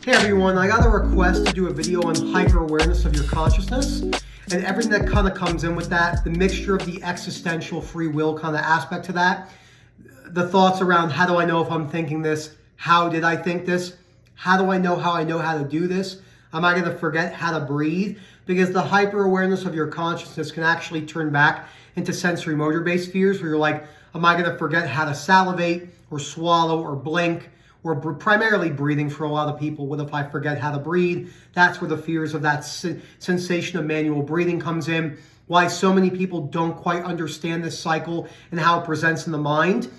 Hey everyone, I got a request to do a video on hyper-awareness of your consciousness and everything that kind of comes in with that, the mixture of the existential free will kind of aspect to that, the thoughts around how do I know if I'm thinking this, how did I think this, how do I know how to do this, am I going to forget how to breathe? Because the hyper-awareness of your consciousness can actually turn back into sensory motor based fears where you're like, am I going to forget how to salivate or swallow or blink? Or primarily breathing for a lot of people. What if I forget how to breathe? That's where the fears of that sensation of manual breathing comes in. Why so many people don't quite understand this cycle and how it presents in the mind.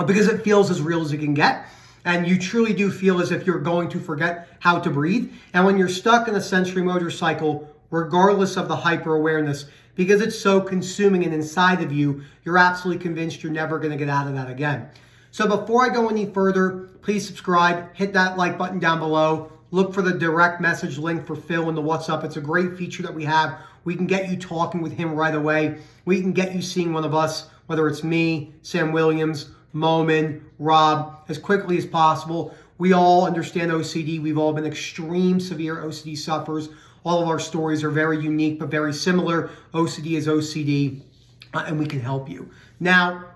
Because it feels as real as it can get. And you truly do feel as if you're going to forget how to breathe. And when you're stuck in a sensory motor cycle, regardless of the hyper-awareness, because it's so consuming and inside of you, you're absolutely convinced you're never going to get out of that again. So before I go any further, please subscribe, hit that like button down below, look for the direct message link for Phil in the WhatsApp. It's a great feature that we have. We can get you talking with him right away. We can get you seeing one of us, whether it's me, Sam Williams, Momin, Rob, as quickly as possible. We all understand OCD. We've all been extreme severe OCD sufferers. All of our stories are very unique but very similar. OCD is OCD, and we can help you. Now,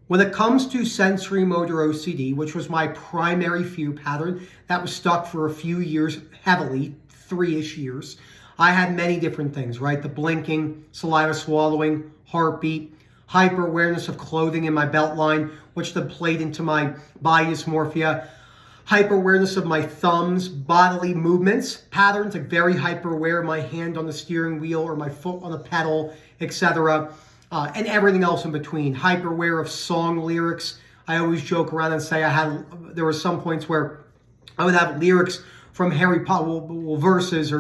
when it comes to sensory motor OCD, which was my primary fear pattern, that was stuck for a few years, heavily, 3-ish years. I had many different things, right? The blinking, saliva swallowing, heartbeat, hyper-awareness of clothing in my belt line, which then played into my body dysmorphia, hyper-awareness of my thumbs, bodily movements, patterns, like very hyper-aware, my hand on the steering wheel or my foot on the pedal, etc., and everything else in between. Hyper aware of song lyrics. I always joke around and say there were some points where I would have lyrics from Harry Potter, verses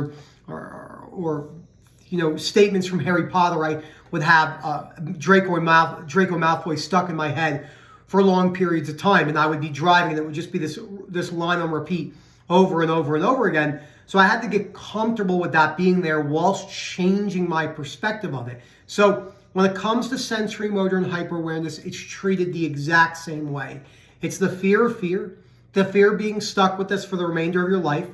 or statements from Harry Potter. I would have Draco Malfoy stuck in my head for long periods of time, and I would be driving, and it would just be this line on repeat over and over and over again. So I had to get comfortable with that being there whilst changing my perspective of it. So when it comes to sensory motor and hyper-awareness, it's treated the exact same way. It's the fear of fear, the fear of being stuck with this for the remainder of your life,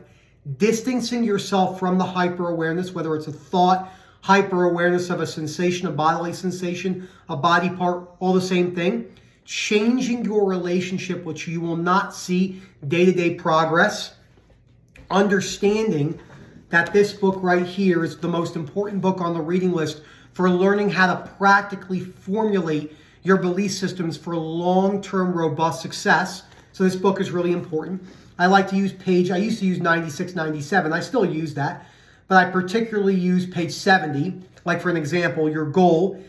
distancing yourself from the hyper-awareness, whether it's a thought, hyper-awareness of a sensation, a bodily sensation, a body part, all the same thing. Changing your relationship, which you will not see day-to-day progress. Understanding that this book right here is the most important book on the reading list for learning how to practically formulate your belief systems for long-term robust success. So this book is really important. I like to use I used to use 96, 97. I still use that, but I particularly use page 70. Like for an example, your goal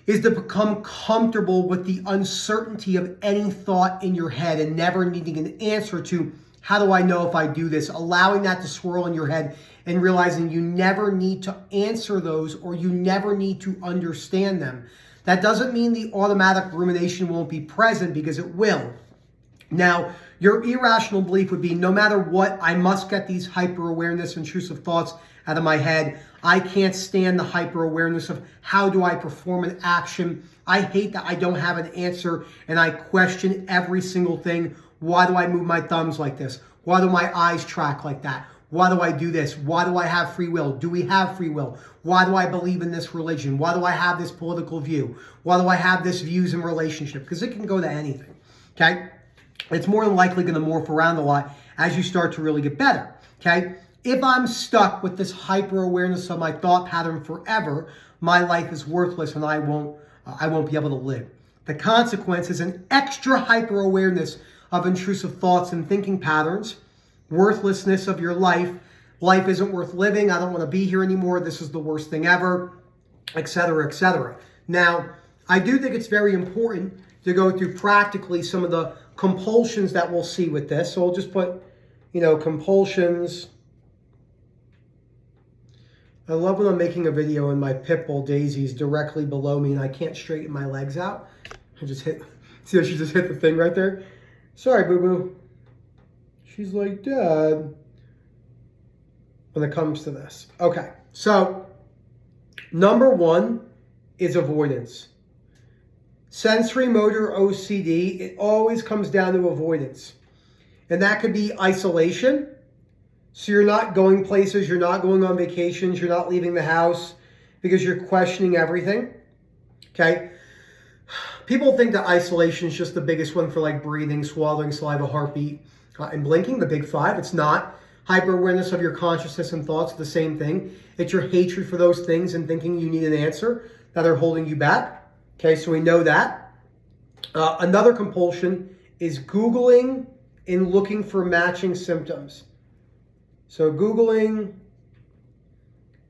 is to become comfortable with the uncertainty of any thought in your head and never needing an answer to, how do I know if I do this? Allowing that to swirl in your head and realizing you never need to answer those or you never need to understand them. That doesn't mean the automatic rumination won't be present, because it will. Now, your irrational belief would be, no matter what, I must get these hyper-awareness, intrusive thoughts out of my head. I can't stand the hyper-awareness of how do I perform an action. I hate that I don't have an answer and I question every single thing. Why do I move my thumbs like this? Why do my eyes track like that? Why do I do this? Why do I have free will? Do we have free will? Why do I believe in this religion? Why do I have this political view? Why do I have this views in relationship? Because it can go to anything, okay? It's more than likely going to morph around a lot as you start to really get better, okay? If I'm stuck with this hyper-awareness of my thought pattern forever, my life is worthless and I won't be able to live. The consequence is an extra hyper-awareness of intrusive thoughts and thinking patterns, worthlessness of your life. Life isn't worth living. I don't want to be here anymore. This is the worst thing ever, etc., etc. Now, I do think it's very important to go through practically some of the compulsions that we'll see with this. So we'll just put, compulsions. I love when I'm making a video and my pit bull Daisy's directly below me and I can't straighten my legs out. See how she just hit the thing right there? Sorry, boo-boo. She's like, Dad, when it comes to this. Okay, so number one is avoidance. Sensory motor OCD, it always comes down to avoidance. And that could be isolation, So you're not going places, you're not going on vacations, you're not leaving the house because you're questioning everything. Okay? People think that isolation is just the biggest one for like breathing, swallowing, saliva, heartbeat, and blinking, the big five. It's not. Hyper-awareness of your consciousness and thoughts, the same thing. It's your hatred for those things and thinking you need an answer that are holding you back. Okay, so we know that. Another compulsion is Googling and looking for matching symptoms. So Googling,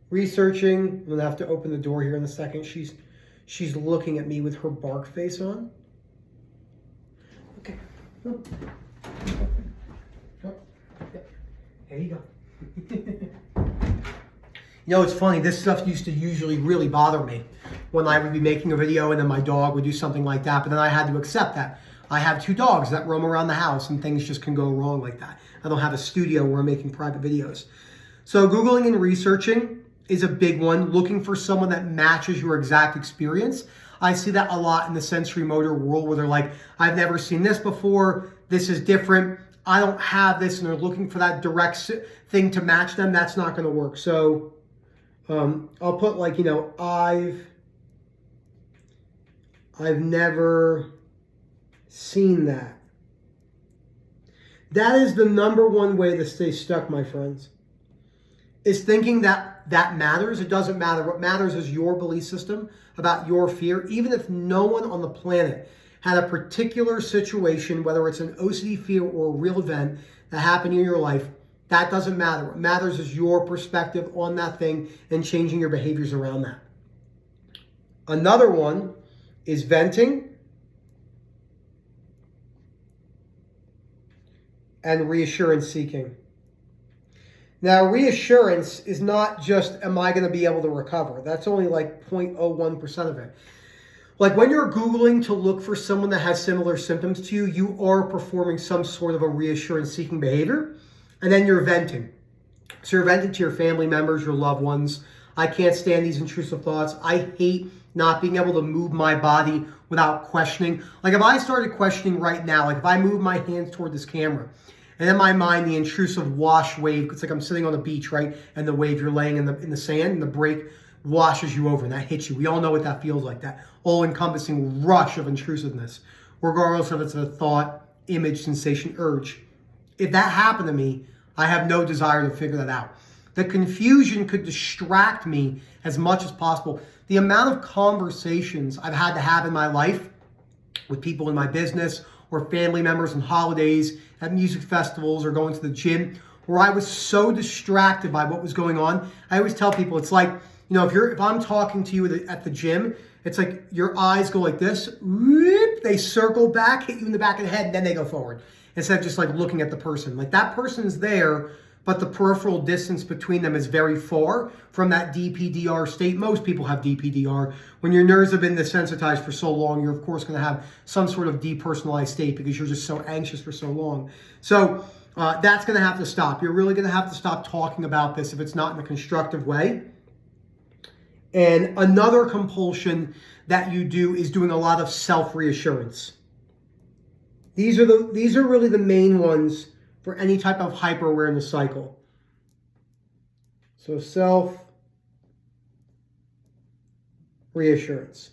researching. I'm going to have to open the door here in a second. She's looking at me with her bark face on. Okay. Oh. Oh. There you go. You know, it's funny. This stuff used to usually really bother me when I would be making a video and then my dog would do something like that. But then I had to accept that. I have 2 dogs that roam around the house and things just can go wrong like that. I don't have a studio where I'm making private videos. So Googling and researching is a big one. Looking for someone that matches your exact experience. I see that a lot in the sensory motor world where they're like, I've never seen this before. This is different. I don't have this. And they're looking for that direct thing to match them. That's not going to work. So I'll put like, you know, I've never seen that. That is the #1 way to stay stuck, my friends, is thinking that that matters. It doesn't matter. What matters is your belief system about your fear. Even if no one on the planet had a particular situation, whether it's an OCD fear or a real event that happened in your life, that doesn't matter. What matters is your perspective on that thing and changing your behaviors around that. Another one is venting and reassurance seeking. Now, reassurance is not just, am I going to be able to recover? That's only like 0.01% of it. Like when you're Googling to look for someone that has similar symptoms to you, you are performing some sort of a reassurance seeking behavior. And then you're venting. So you're venting to your family members, your loved ones. I can't stand these intrusive thoughts. I hate not being able to move my body without questioning. Like if I started questioning right now, like if I move my hands toward this camera, and in my mind, the intrusive wash wave, it's like I'm sitting on the beach, right? And the wave, you're laying in the sand, and the break washes you over, and that hits you. We all know what that feels like, that all-encompassing rush of intrusiveness, regardless if it's a thought, image, sensation, urge. If that happened to me, I have no desire to figure that out. The confusion could distract me as much as possible. The amount of conversations I've had to have in my life with people in my business or family members on holidays, at music festivals, or going to the gym, where I was so distracted by what was going on. I always tell people, it's like, you know, if I'm talking to you at the gym, it's like your eyes go like this, whoop, they circle back, hit you in the back of the head, and then they go forward. Instead of just like looking at the person. Like that person's there, but the peripheral distance between them is very far from that DPDR state. Most people have DPDR. When your nerves have been desensitized for so long, you're of course going to have some sort of depersonalized state because you're just so anxious for so long. So that's going to have to stop. You're really going to have to stop talking about this if it's not in a constructive way. And another compulsion that you do is doing a lot of self-reassurance. These are really the main ones for any type of hyper-awareness cycle. So self-reassurance.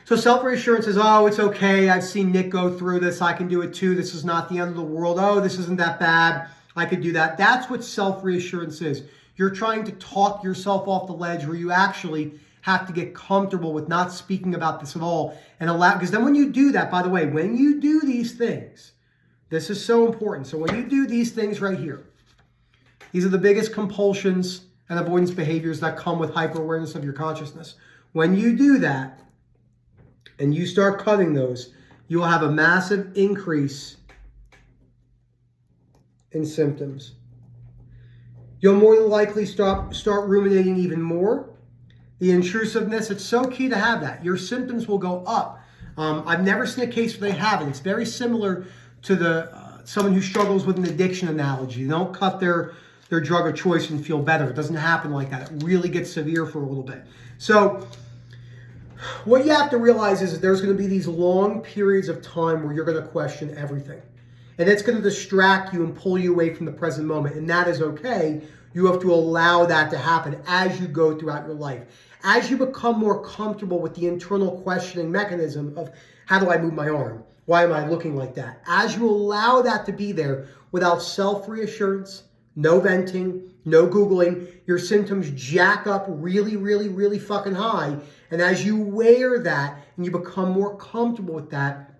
So self-reassurance is, oh, it's okay. I've seen Nick go through this. I can do it too. This is not the end of the world. Oh, this isn't that bad. I could do that. That's what self-reassurance is. You're trying to talk yourself off the ledge where you actually have to get comfortable with not speaking about this at all and allow, because then when you do that, by the way, when you do these things, this is so important. So when you do these things right here, these are the biggest compulsions and avoidance behaviors that come with hyper-awareness of your consciousness. When you do that and you start cutting those, you will have a massive increase in symptoms. You'll more than likely start ruminating even more. The intrusiveness, it's so key to have that. Your symptoms will go up. I've never seen a case where they haven't. It's very similar to someone who struggles with an addiction analogy. They don't cut their drug of choice and feel better. It doesn't happen like that. It really gets severe for a little bit. So what you have to realize is that there's going to be these long periods of time where you're going to question everything. And it's going to distract you and pull you away from the present moment. And that is okay. You have to allow that to happen as you go throughout your life. As you become more comfortable with the internal questioning mechanism of, how do I move my arm? Why am I looking like that? As you allow that to be there without self-reassurance, no venting, no Googling, your symptoms jack up really, really, really fucking high. And as you wear that and you become more comfortable with that,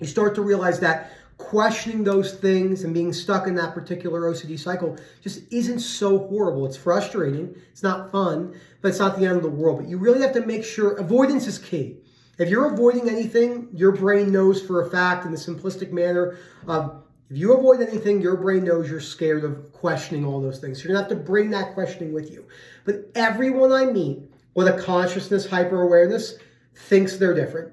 you start to realize that questioning those things and being stuck in that particular OCD cycle just isn't so horrible. It's frustrating. It's not fun, but it's not the end of the world. But you really have to make sure avoidance is key. If you're avoiding anything, your brain knows for a fact in the simplistic manner of, if you avoid anything, your brain knows you're scared of questioning all those things. So you're going to have to bring that questioning with you. But everyone I meet with a consciousness, hyper-awareness, thinks they're different.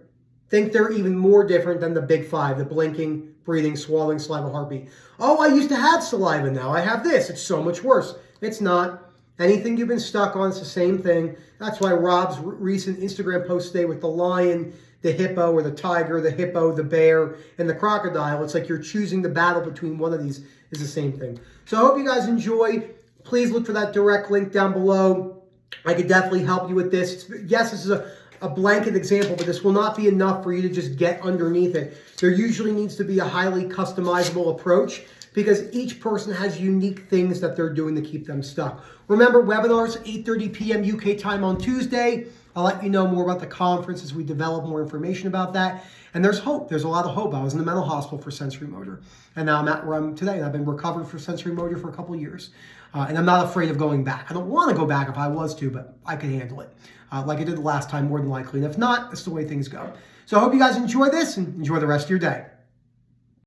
Think they're even more different than the big five, the blinking, breathing, swallowing, saliva, heartbeat. Oh, I used to have saliva, now I have this. It's so much worse. It's not. Anything you've been stuck on, it's the same thing. That's why Rob's recent Instagram post today with the lion, the hippo, or the tiger, the hippo, the bear, and the crocodile. It's like you're choosing the battle between one of these is the same thing. So I hope you guys enjoyed. Please look for that direct link down below. I could definitely help you with this. Yes, this is a blanket example, but this will not be enough for you to just get underneath it. There usually needs to be a highly customizable approach because each person has unique things that they're doing to keep them stuck. Remember, webinars, 8:30 p.m. UK time on Tuesday. I'll let you know more about the conference as we develop more information about that. And there's hope. There's a lot of hope. I was in the mental hospital for sensory motor, and now I'm at where I'm today. And I've been recovering for sensory motor for a couple of years. And I'm not afraid of going back. I don't want to go back if I was to, but I can handle it. Like I did the last time, more than likely. And if not, that's the way things go. So I hope you guys enjoy this and enjoy the rest of your day.